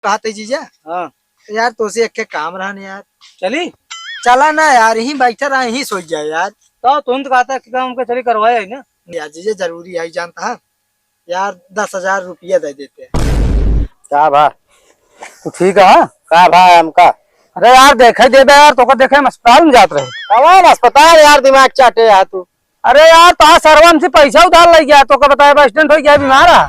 कहा थे जीजा। हाँ यार तो से एक काम रहा यार। चली चला ना यार, यहीं बैठा रहा, यहीं सो जाए यार। तो तुम तो कहता कि काम के चली करवाया ही ना। यार जीजा जरूरी है, जानता है यार, 10,000 रुपया दे देते हैं। क्या भा तू ठीक है? क्या भा हमका? अरे यार देखे दे यार, तो देखे हम अस्पताल में जात रहे। कौन अस्पताल यार, दिमाग चाटे यार तू। अरे यार तो सर्वम से पैसा उधार ले गया तो बताया एक्सीडेंट हो गया, बीमार है।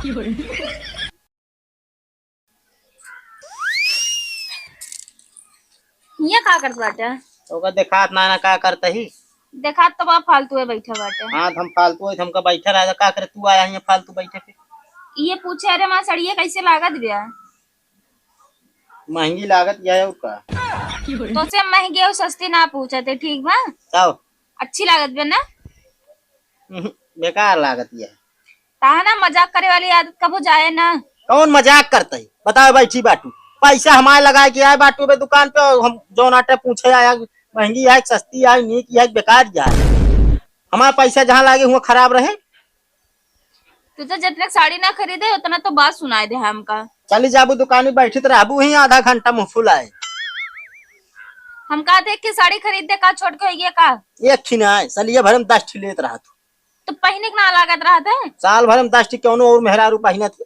ये का करत बाटे? तो देखात ना का करता ही। देखा तो बा फालतू है बैठा बाटे। हाँ हम फालतू है, हमका बैठा रहा का करे, तू आया यहाँ फालतू बैठे पे। ये पूछे अरे मां सड़िए कैसे लागत बिया? महंगी लागत या है का? तो से महंगी और सस्ती ना पूछते, ठीक बा? जाओ। अच्छी लागत बे ना? बेकार लागत या। ताहा ना मजाक करे वाली आदत कबो जाए ना। कौन मजाक करता है बताओ, बैठी बाटू पैसा हमारे लगाए के आए बाटू पे दुकान पे, हम जो नाटे पूछे आया महंगी है सस्ती है नीक है बेकार जाए। हमारा पैसा जहाँ लागे हुआ खराब रहे। तू तो जितने साड़ी ना खरीदे उतना तो बात सुनाए दे हमका। चली जाबू दुकान में बैठी तो रहबू ही आधा घंटा मुँह फुलाए। हम का देख के साड़ी खरीद दे का छोड़ के होइए का? एक खिना है सलिए भर में 10 ठी लेत रहा तू। तो पहने के ना लागत रहा था? साल भर में 10 ठी क्यों और मेहरारू पहनत।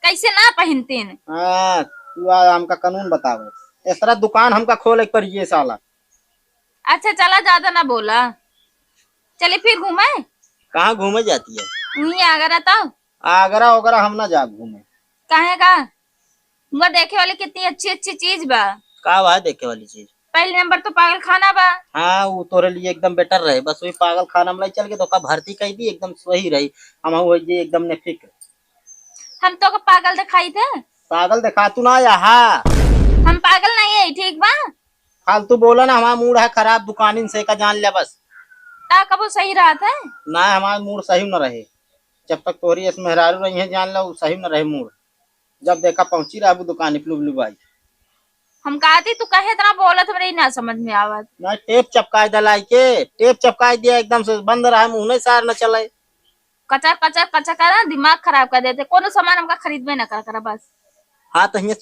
कैसे ना पहनतीन? हाँ तू हमका कानून बतावे, इस तरह दुकान हमका खोले पर ये साला। अच्छा चला, ज्यादा ना बोला। चले फिर घूमे। कहाँ घूमे जाती है? वही आगरा था। आगरा वगैरह हम ना जा घूमे। कहे का वो देखे वाली कितनी अच्छी अच्छी चीज बा। का बा देखे वाली चीज? पहले नंबर तो पागल खाना बा। हाँ वो तोरे लिए एकदम बेटर रहे, बस वही पागल खाना में चल के तो का भर्ती कर दी एकदम सही रही। हम वही एकदम ने फिक्र। हम तो पागल दिखाई थे। पागल दिखा तू ना यहाँ। हम पागल नहीं है, ठीक बा? फालतू बोला ना, हमारा मूड है खराब, दुकानिन से का जान लिया बस। ता कबो सही रहा था? ना हमारा मूड सही न रहे जब तक तोरी इस मेहरारू रही है, जान लो सही न रहे मूड। जब देखा पहुंची रहा दुकान प्लू भाई। हम कहती तू कहे इतना बोलत हमरे ना समझ में आवत। ना टेप चपकाए दलाई के, टेप चपकाए दिया एकदम से बंद रहा, मुंह नहीं सार न चले। कचर कचर कचर कर दिमाग खराब कर देते। कोनो सामान हमका खरीदबे ना कर बस। हाँ तो यहाँ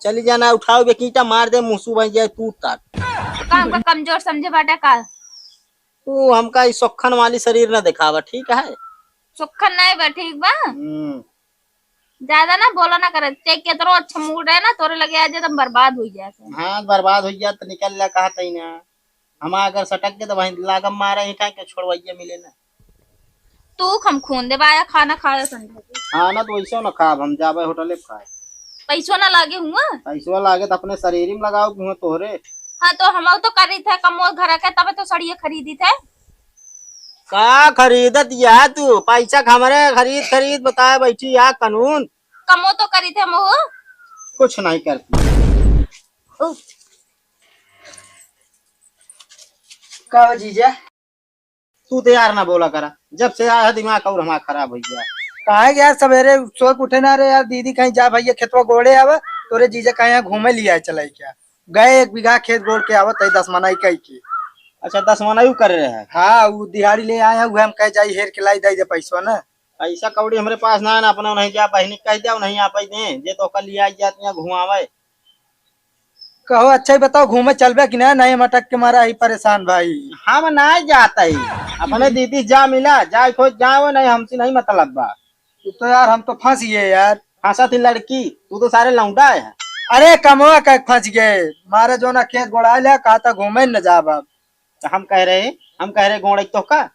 चली जा ना, उठाओ बेकीटा मार दे मुंह बन जाए टूट टाट। का हमका कमजोर समझे बाटा का? तू हमका इस सोखन वाली शरीर न दिखावा, ठीक है? सुखन नहीं बा, ठीक बा? ज्यादा ना बोला ना करे। चेक के तो अच्छा मूड है ना, तोरे लगे आज तुम बर्बाद हो जाए। हाँ बर्बाद हो गया तो निकल लिया कहा तई ना। हम अगर सटक गए तो वहीं लागम मारे ही का छोड़वाइया मिले ना। तू हम खून दे बाया खाना खाया संडे। हाँ ना तो वैसे न खाब, हम जाबे होटले खाए। पैसों ना लागे हुआ? पैसवा लागे तो अपने शरीर में लगाओ मुँह तोहरे। हाँ तो हम तो करी थे कमो घर के, तब तो सड़िए खरीदी थे। का खरीदत या तू? पैसा हमारे खरीद बताए बैठी या कानून। कमो तो करी थे मोह। कुछ नहीं करती। का जीजा तू तो यार ना बोला करा, जब से आया दिमाग और हमारा खराब हो गया। कहा यार सवेरे सो के उठे ना रे यार, दीदी कहीं जा भैया खेतवा गोड़े आवा, तोरे जीजा कहीं यहाँ घूमे लिया चला क्या? गए 1 बीघा खेत गोड़ के आवत है 10 मनाई कही की। अच्छा 10 मनायू कर रहे हैं? हाँ वो दिहाड़ी ले आए हैं, हम कह जाई हेर के लाई दे पैसा ना। पैसा कौड़ी हमारे पास ना अपना नहीं जा बहनी कह दिया नहीं आ पाई दे जे तो कल लिया जाती घुमावे। कहो अच्छा ही बताओ, घूमे चलबे कि ना? नहीं मटक के मारा ही परेशान भाई। हम नहीं जाता ही, अपने दीदी जा मिला जाए खोज जाओ, नहीं हमसे नहीं मतलब बा। तो यार हम तो फंस गए यार। फंसा थी लड़की, तू तो सारे लौंडा है। अरे कमवा का फंस गए, मारे जो ना खेत गोड़ा लिया, कहा था घूमे न जा बाब। हम कह रहे गोड़ तो का।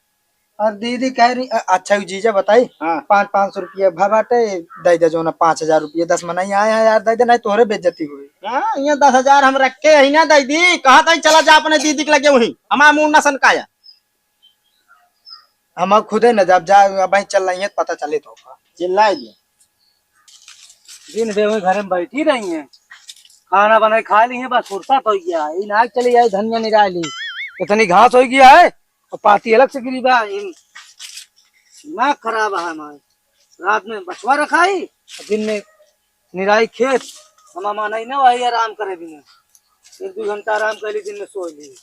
और दीदी कह रही अच्छा जीजा बताई। हाँ 500 रुपया बाटे दे दे, जो ना 5,000 रुपया 10 मनाई आए हैं यार, दे दे नहीं तोहरे बेइज्जती हुई। हाँ ये 10,000 हम रखे ही ना दी, कहा था चला जा अपने दीदी के लगे वही, हमारा मुंह न सनकाया। हम खुदे न जब जा भाई चल रही है पता चले तो चिल्ला दिया। दिन से वही घर में बैठी रही है, खाना बनाई खा ली है, बस फुर्सत हो गया। नाक चली आई धनिया निरा ली, इतनी घास हो गया है और पाती अलग से गिरी बा। दिमाग खराब है हमारे। रात में बछवा रखाई, दिन में निराई खेत। हम माना ही ना वही आराम करे, दिन में 1-2 घंटा आराम कर ली, दिन में सो ली।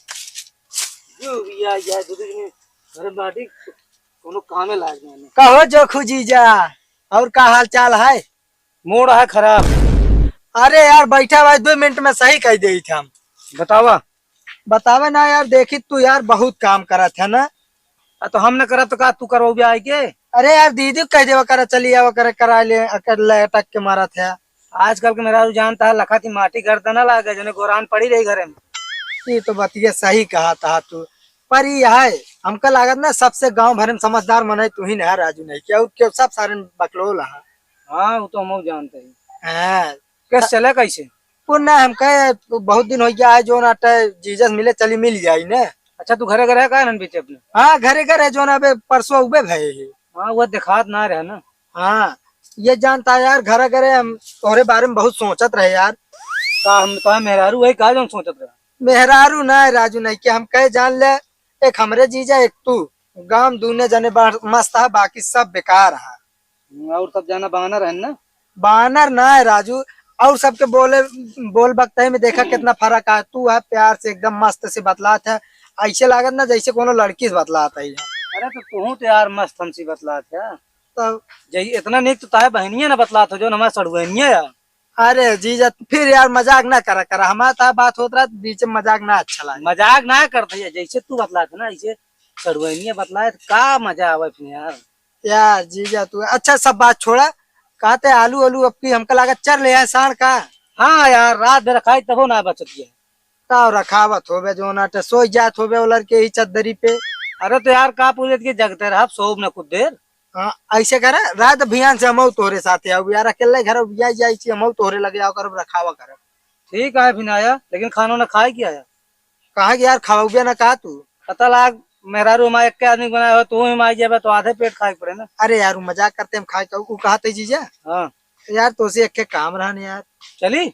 जो भी आ जाए तो दिन में घर बाटी कोनो कामे लाग गए। कहो जोखू जीजा, और का हाल चाल है? मूड है खराब। अरे यार बैठा भाई 2 मिनट में सही कह दे थे हम। बतावा। बतावे ना यार, देखी तू यार बहुत काम करा था ना। तो हम न करा तो का तू करो भी आए के। अरे यार दीदी को कह देवा करा, चली आवा करे, करा ले, कर ले अटक के मारा था। आजकल के मेरा रुझान था लखा थी माटी गर्दन ना लागे जो गोरान पड़ी रही घरे में। ये तो बतिया सही कहा था तू, पर ये है हमका लागत ना सबसे गांव भर में समझदार मने तू ही ना राजू, नहीं क्या क्यों सब सारे बकलोल है। हाँ वो तो हम जानते हैं। हाँ कैसे चले कैसे। पुनः हम कहे बहुत दिन हो गया है जो ना जीजस मिले, चली मिल जाई ने। अच्छा तू घरे घरे का नन बीचे अपने। हाँ घरे घरे जो ना अबे परसों उबे भये है। हाँ वो दिखात ना रहे ना। हाँ ये जानता है यार, घरे घरे हम तोहरे बारे में बहुत सोचत रहे यार। का हम तो मेहरारू वही का जो सोचत रहे। मेहरारू ना राजू नहीं कि हम कहे जान ले, एक हमरे जीजा एक तू, गांव दूने जने मस्त है, बाकी सब बेकार है। और सब जाना बहाना रहे ना। बानर ना है राजू, और सबके बोल बकते में देखा कितना फर्क है। तू है प्यार से एकदम मस्त से बतलात है, ऐसे लागत ना जैसे कोनो लड़की से बतलाता है। अरे तो तू तो यार मस्त हमसी बतला था। तो जही इतना नीक तो ताए बहनिया ना बतला था जो हमारा सड़बहनिया यार। अरे जीजा फिर यार मजाक ना करा करा, हमारा बात होता रहा बीच में मजाक ना अच्छा लगे। मजाक ना करते है, जैसे तू बतला था ना ऐसे सड़बहनिया बतलाए तो का मजा आवे फिर यार। यार जीजा तू अच्छा सब बात छोड़ा, कहते आलू आलू अब की हमका लागत चल ले साण का। हाँ यार रात भर खाई तबो ना बचत गया। ताव रखावत होबे जो ना सो जात होबे उलर के ही चद्दरी पे। अरे तो यार का पूछे के जगते रहा सोब न कुछ देर। हाँ ऐसे करे रात अभियान से हम तोहरे साथे आओ यार, अकेले घर बिया जाई छी हम तोहरे लगे आओ कर रखावा कर। ठीक है फिर आया, लेकिन खाना ना खाए क्या आया। कहा कि यार खावा बिया ना कहा तू। पता लाग मेहरारू हमारे एक के आदमी बनाया हो तू ही मार जाए तो आधे पेट खाए पड़े ना। अरे यार मजाक करते हम खाए कहू कहते जीजा। हाँ यार तो से एक काम रहने यार। चली।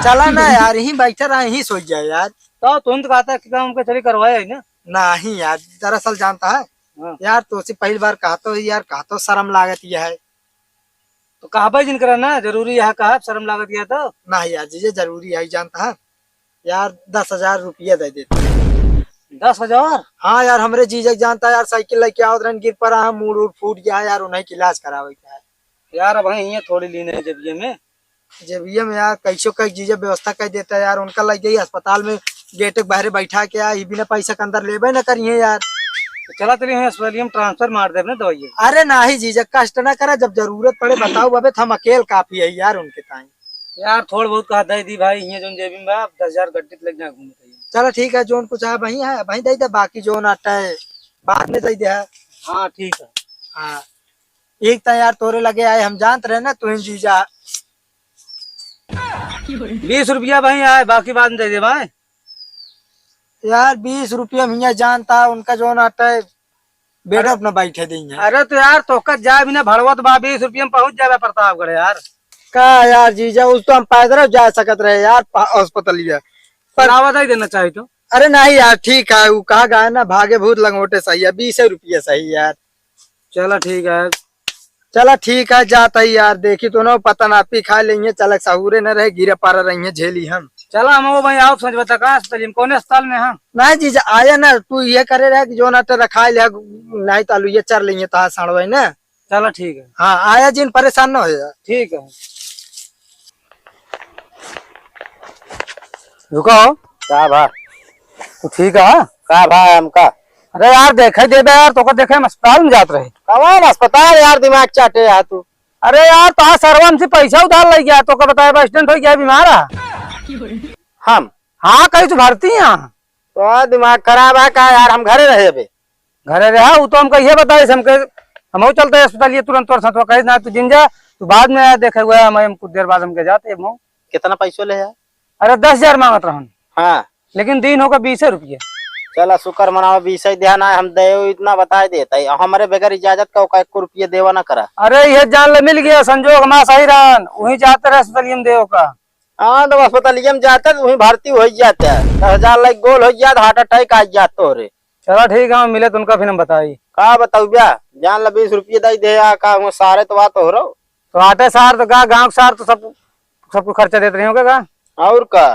चला ना यार, यही बैठा रहा यही सोच जाए यार। तो तुम तो कहता कि काम चली करवाया ना। नहीं यार दरअसल जानता है हाँ। यार, तो से पहली बार कहता यार, कहता शर्म लागत यह है। तो कहा भाई जिन करा ना जरूरी है, कहा शर्म लागत गया तो। नहीं यार जीजे जरूरी है जानता है यार, 10,000 रुपया दे देते। 10,000। हाँ यार हमरे जीजा जानता है यार, साइकिल लेके आओ गिर पड़ा, मूड उड़ फूट गया यार, उन्हें की इलाज करावे का है यार अब ये थोड़ी लीने जब ये में। जब ये में यार कैसो कई जीजा व्यवस्था कर देता है यार, उनका लग गई अस्पताल में गेट के बाहर बैठा के यार, बिना पैसा के अंदर लेबे न करिए यार। तो चला चलिए अस्पताल ट्रांसफर मार दे ना दवाई। अरे नहीं जीजा कष्ट ना करे, जब जरूरत पड़े बताओ बाबे, हम अकेले काफी है यार उनके टाइम। यार थोड़ बहुत कहा दे दी भाई, ये जो जेबी में 10,000 गड्ढे लग जाए घूमने। चलो ठीक है, जो कुछ है वही दे दे, बाकी जो नाटा है बाद में दे दे। हाँ ठीक है। हाँ एक तो यार तोरे लगे आए, हम जानते रहे ना तू जीजा। 20 रुपया भाई आए, बाकी बाद में दे दे भाई। यार 20 रुपया मियाँ जानता है, उनका जो नाटा है बेटा अपना बैठे देंगे। अरे तो यार तो जा भी ना भड़वा तो 20 रुपया में पहुंच जाए प्रतापगढ़ यार। का यार जीजा उस तो हम पैदल जा सकत रहे यार अस्पताल पर आवाज ही देना चाहिए तो। अरे नहीं यार ठीक है, वो कहा गया ना भागे भूत लंगोटे सही है, 20 रुपया सही यार। चलो ठीक है। चला ठीक है जाता ही यार, देखी तो ना पता ना पी खा लेंगे, चल सहूरे न रहे गिरे पारा रही झेली हम। चला हम वो भाई आप समझ बता कहाँ अस्पताल कौन अस्पताल में। हाँ नहीं जीजा आया ना, तू ये करे रहे कि जो ना रखा ले, नहीं तालू ये चर लेंगे तो सड़वे ना। चलो ठीक है। हाँ आया जिन परेशान न हो यार। ठीक है रुको। का भा तो ठीक है। का भा हमका। अरे यार देखे देबे यार, तो देखे हम अस्पताल में जात रहे। कौन अस्पताल यार, दिमाग चाटे यार तू। अरे यार तो सरवन से पैसा उधार लग गया, तो क्या बताया एक्सीडेंट हो गया बीमार है। हम हाँ कहीं तो भर्ती है। तो दिमाग खराब है का यार, हम घरे रहे अबे। घरे रहा वो तो हम कहिए बताए हम चलते अस्पताल ये तुरंत तोर साथ कही ना तू जिन जा, तू बाद में देखे हुए हम कुछ देर बाद हमके जाते हम। कितना पैसो ले यार। अरे 10,000 मांगत रहन, हाँ लेकिन दिन होगा 20 रुपये। चला शुक्र मनाओ 20 ध्यान है, हम दे इतना बता देता है, हमारे बगैर इजाजत का 1 रुपये देवा ना करा। अरे ये जान ले मिल गया संजोग हमारा सही रहन, वही जाते रहे अस्पताल देव का। हाँ तो अस्पताल में जाता है वही भर्ती हो जाता है, 10,000 लाइक गोल हो जाता, हार्ट अटैक आ जाता हो रे। चलो ठीक है मिले तो उनका फिर हम बताई। का बताऊ ब्या जान ला 20 रुपये दे दे का सारे तो बात हो रहा। तो आटे सार तो गाँव सार तो सबको खर्चा देते रहे होगा। और का